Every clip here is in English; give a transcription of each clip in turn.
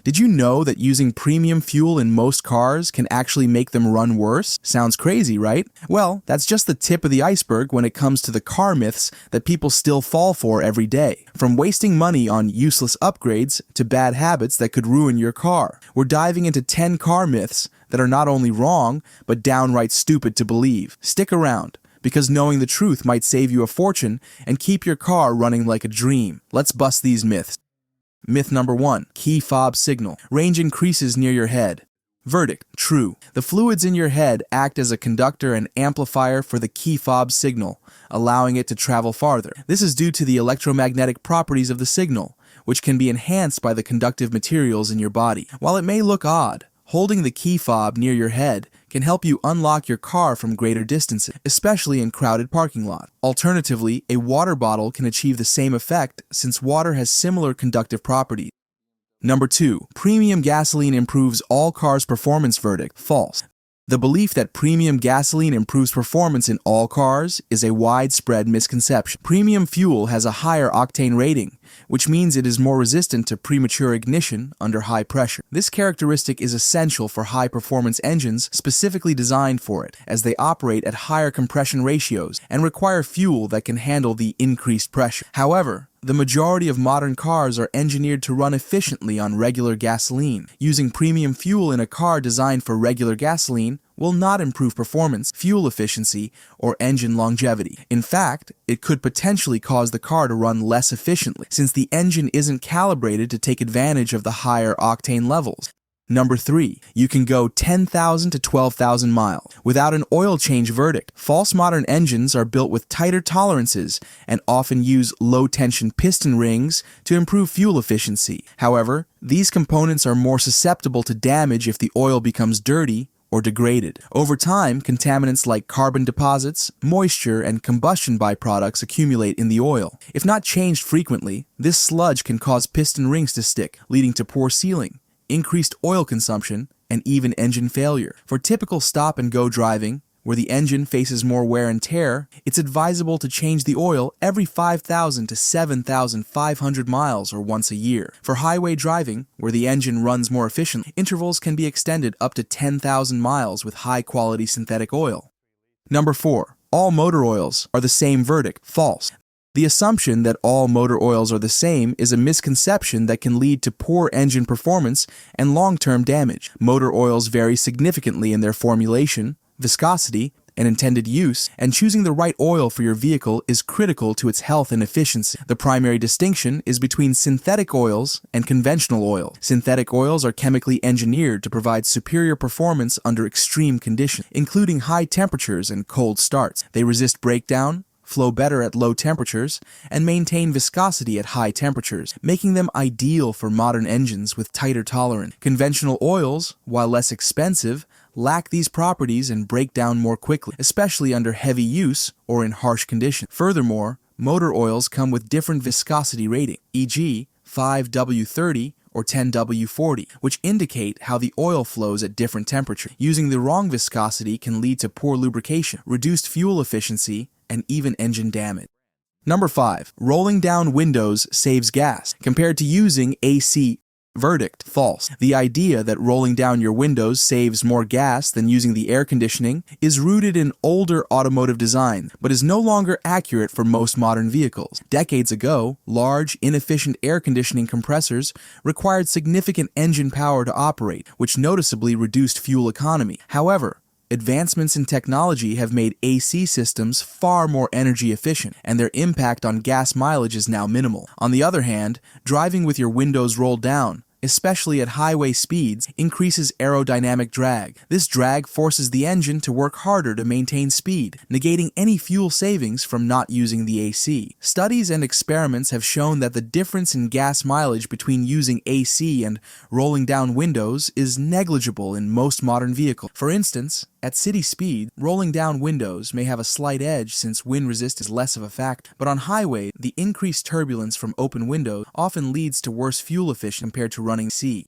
Did you know that using premium fuel in most cars can actually make them run worse? Sounds crazy, right? Well, that's just the tip of the iceberg when it comes to the car myths that people still fall for every day. From wasting money on useless upgrades to bad habits that could ruin your car. We're diving into 10 car myths that are not only wrong, but downright stupid to believe. Stick around, because knowing the truth might save you a fortune and keep your car running like a dream. Let's bust these myths. Myth number 1. Key fob signal. Range increases near your head. Verdict: true. The fluids in your head act as a conductor and amplifier for the key fob signal, allowing it to travel farther. This is due to the electromagnetic properties of the signal, which can be enhanced by the conductive materials in your body. While it may look odd, holding the key fob near your head can help you unlock your car from greater distances, especially in crowded parking lots. Alternatively, a water bottle can achieve the same effect since water has similar conductive properties. Number 2. Premium gasoline improves all cars' performance. Verdict: false. The belief that premium gasoline improves performance in all cars is a widespread misconception. Premium fuel has a higher octane rating, which means it is more resistant to premature ignition under high pressure. This characteristic is essential for high-performance engines specifically designed for it, as they operate at higher compression ratios and require fuel that can handle the increased pressure. However, the majority of modern cars are engineered to run efficiently on regular gasoline. Using premium fuel in a car designed for regular gasoline will not improve performance, fuel efficiency, or engine longevity. In fact, it could potentially cause the car to run less efficiently, since the engine isn't calibrated to take advantage of the higher octane levels. Number 3. You can go 10,000 to 12,000 miles without an oil change. Verdict: false. Modern engines are built with tighter tolerances and often use low-tension piston rings to improve fuel efficiency. However, these components are more susceptible to damage if the oil becomes dirty or degraded. Over time, contaminants like carbon deposits, moisture, and combustion byproducts accumulate in the oil. If not changed frequently, this sludge can cause piston rings to stick, leading to poor sealing, increased oil consumption, and even engine failure. For typical stop-and-go driving, where the engine faces more wear and tear, it's advisable to change the oil every 5,000 to 7,500 miles or once a year. For highway driving, where the engine runs more efficiently, intervals can be extended up to 10,000 miles with high-quality synthetic oil. Number 4. All motor oils are the same. Verdict: false. The assumption that all motor oils are the same is a misconception that can lead to poor engine performance and long-term damage. Motor oils vary significantly in their formulation, viscosity, and intended use, and choosing the right oil for your vehicle is critical to its health and efficiency. The primary distinction is between synthetic oils and conventional oil. Synthetic oils are chemically engineered to provide superior performance under extreme conditions, including high temperatures and cold starts. They resist breakdown, flow better at low temperatures, and maintain viscosity at high temperatures, making them ideal for modern engines with tighter tolerance. Conventional oils, while less expensive, lack these properties and break down more quickly, especially under heavy use or in harsh conditions. Furthermore, motor oils come with different viscosity rating, e.g., 5W30 or 10W40, which indicate how the oil flows at different temperatures. Using the wrong viscosity can lead to poor lubrication, reduced fuel efficiency, and even engine damage. Number 5. Rolling down windows saves gas compared to using AC. Verdict: false. The idea that rolling down your windows saves more gas than using the air conditioning is rooted in older automotive design, but is no longer accurate for most modern vehicles. Decades ago, large, inefficient air conditioning compressors required significant engine power to operate, which noticeably reduced fuel economy. However, advancements in technology have made AC systems far more energy efficient, and their impact on gas mileage is now minimal. On the other hand, driving with your windows rolled down, especially at highway speeds, increases aerodynamic drag. This drag forces the engine to work harder to maintain speed, negating any fuel savings from not using the AC. Studies and experiments have shown that the difference in gas mileage between using AC and rolling down windows is negligible in most modern vehicles. For instance, at city speed, rolling down windows may have a slight edge since wind resistance is less of a factor, but on highway, the increased turbulence from open windows often leads to worse fuel efficiency compared to running AC.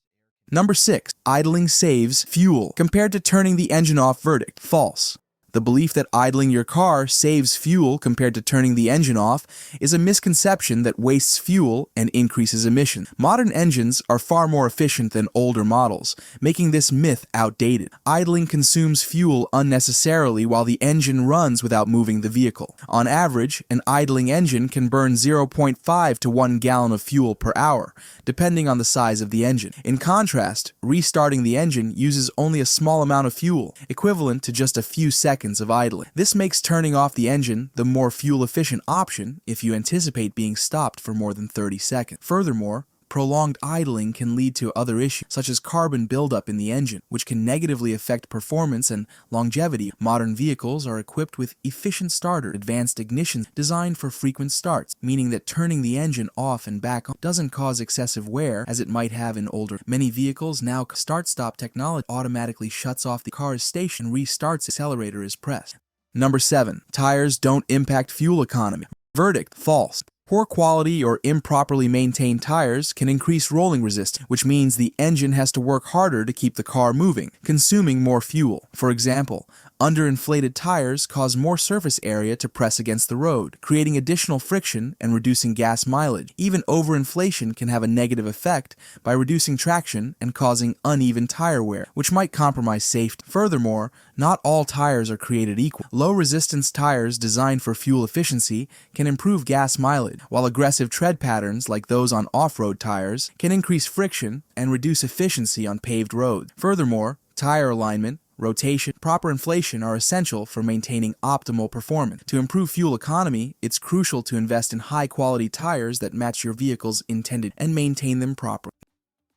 Number 6. Idling saves fuel compared to turning the engine off. Verdict: false. The belief that idling your car saves fuel compared to turning the engine off is a misconception that wastes fuel and increases emissions. Modern engines are far more efficient than older models, making this myth outdated. Idling consumes fuel unnecessarily while the engine runs without moving the vehicle. On average, an idling engine can burn 0.5 to 1 gallon of fuel per hour, depending on the size of the engine. In contrast, restarting the engine uses only a small amount of fuel, equivalent to just a few seconds of idling. This makes turning off the engine the more fuel-efficient option if you anticipate being stopped for more than 30 seconds. Furthermore, prolonged idling can lead to other issues, such as carbon buildup in the engine, which can negatively affect performance and longevity. Modern vehicles are equipped with efficient starter, advanced ignition designed for frequent starts, meaning that turning the engine off and back on doesn't cause excessive wear as it might have in older. Many vehicles now start-stop technology automatically shuts off the car's station and restarts accelerator is pressed. Number 7. Tires don't impact fuel economy. Verdict: false. Poor quality or improperly maintained tires can increase rolling resistance, which means the engine has to work harder to keep the car moving, consuming more fuel. For example, underinflated tires cause more surface area to press against the road, creating additional friction and reducing gas mileage. Even overinflation can have a negative effect by reducing traction and causing uneven tire wear, which might compromise safety. Furthermore, not all tires are created equal. Low-resistance tires designed for fuel efficiency can improve gas mileage, while aggressive tread patterns like those on off-road tires can increase friction and reduce efficiency on paved roads. Furthermore, tire alignment, rotation, proper inflation are essential for maintaining optimal performance. To improve fuel economy, it's crucial to invest in high-quality tires that match your vehicle's intended and maintain them properly.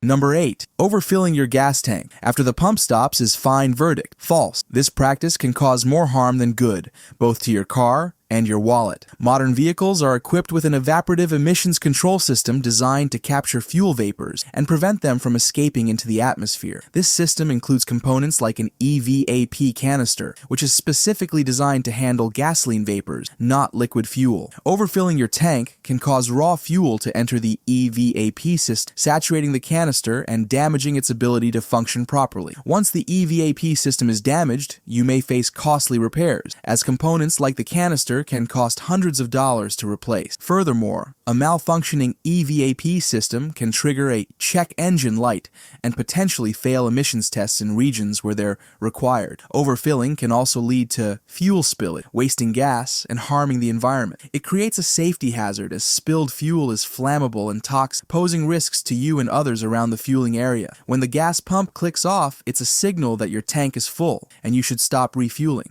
Number 8. Overfilling your gas tank after the pump stops is fine. Verdict: false. This practice can cause more harm than good, both to your car and your wallet. Modern vehicles are equipped with an evaporative emissions control system designed to capture fuel vapors and prevent them from escaping into the atmosphere. This system includes components like an EVAP canister, which is specifically designed to handle gasoline vapors, not liquid fuel. Overfilling your tank can cause raw fuel to enter the EVAP system, saturating the canister and damaging its ability to function properly. Once the EVAP system is damaged, you may face costly repairs, as components like the canister can cost hundreds of dollars to replace. Furthermore, a malfunctioning EVAP system can trigger a check engine light and potentially fail emissions tests in regions where they're required. Overfilling can also lead to fuel spillage, wasting gas and harming the environment. It creates a safety hazard as spilled fuel is flammable and toxic, posing risks to you and others around the fueling area. When the gas pump clicks off, it's a signal that your tank is full and you should stop refueling.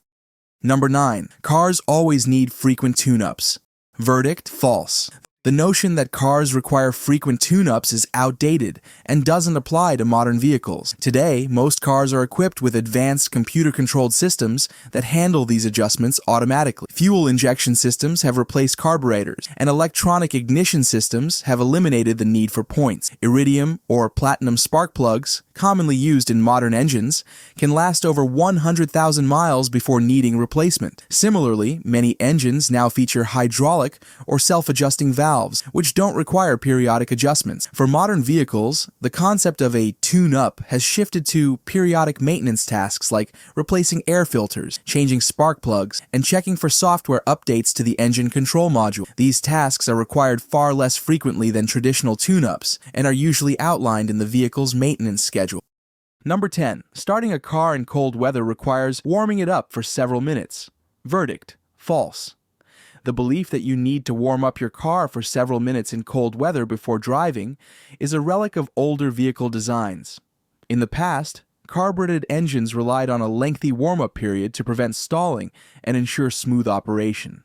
Number 9. Cars always need frequent tune-ups. Verdict: false. The notion that cars require frequent tune-ups is outdated and doesn't apply to modern vehicles. Today, most cars are equipped with advanced computer-controlled systems that handle these adjustments automatically. Fuel injection systems have replaced carburetors, and electronic ignition systems have eliminated the need for points. Iridium or platinum spark plugs, commonly used in modern engines, can last over 100,000 miles before needing replacement. Similarly, many engines now feature hydraulic or self-adjusting valves, which don't require periodic adjustments. For modern vehicles, the concept of a tune-up has shifted to periodic maintenance tasks like replacing air filters, changing spark plugs, and checking for software updates to the engine control module. These tasks are required far less frequently than traditional tune-ups and are usually outlined in the vehicle's maintenance schedule. Number 10. Starting a car in cold weather requires warming it up for several minutes. Verdict: false. The belief that you need to warm up your car for several minutes in cold weather before driving is a relic of older vehicle designs. In the past, carbureted engines relied on a lengthy warm-up period to prevent stalling and ensure smooth operation.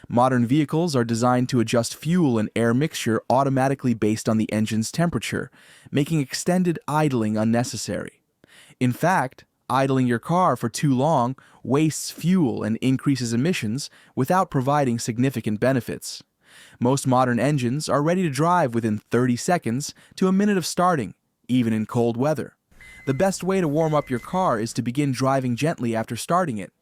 Modern vehicles are designed to adjust fuel and air mixture automatically based on the engine's temperature, making extended idling unnecessary. In fact, idling your car for too long wastes fuel and increases emissions without providing significant benefits. Most modern engines are ready to drive within 30 seconds to a minute of starting, even in cold weather. The best way to warm up your car is to begin driving gently after starting it.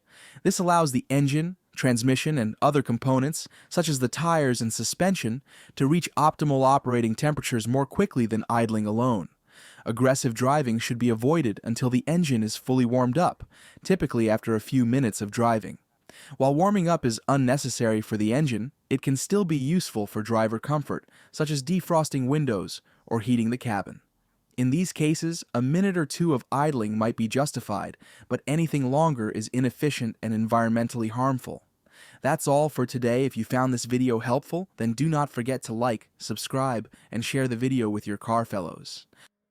This allows the engine, transmission, and other components, such as the tires and suspension, to reach optimal operating temperatures more quickly than idling alone. Aggressive driving should be avoided until the engine is fully warmed up, typically after a few minutes of driving. While warming up is unnecessary for the engine, it can still be useful for driver comfort, such as defrosting windows or heating the cabin. In these cases, a minute or two of idling might be justified, but anything longer is inefficient and environmentally harmful. That's all for today. If you found this video helpful, then do not forget to like, subscribe, and share the video with your car fellows.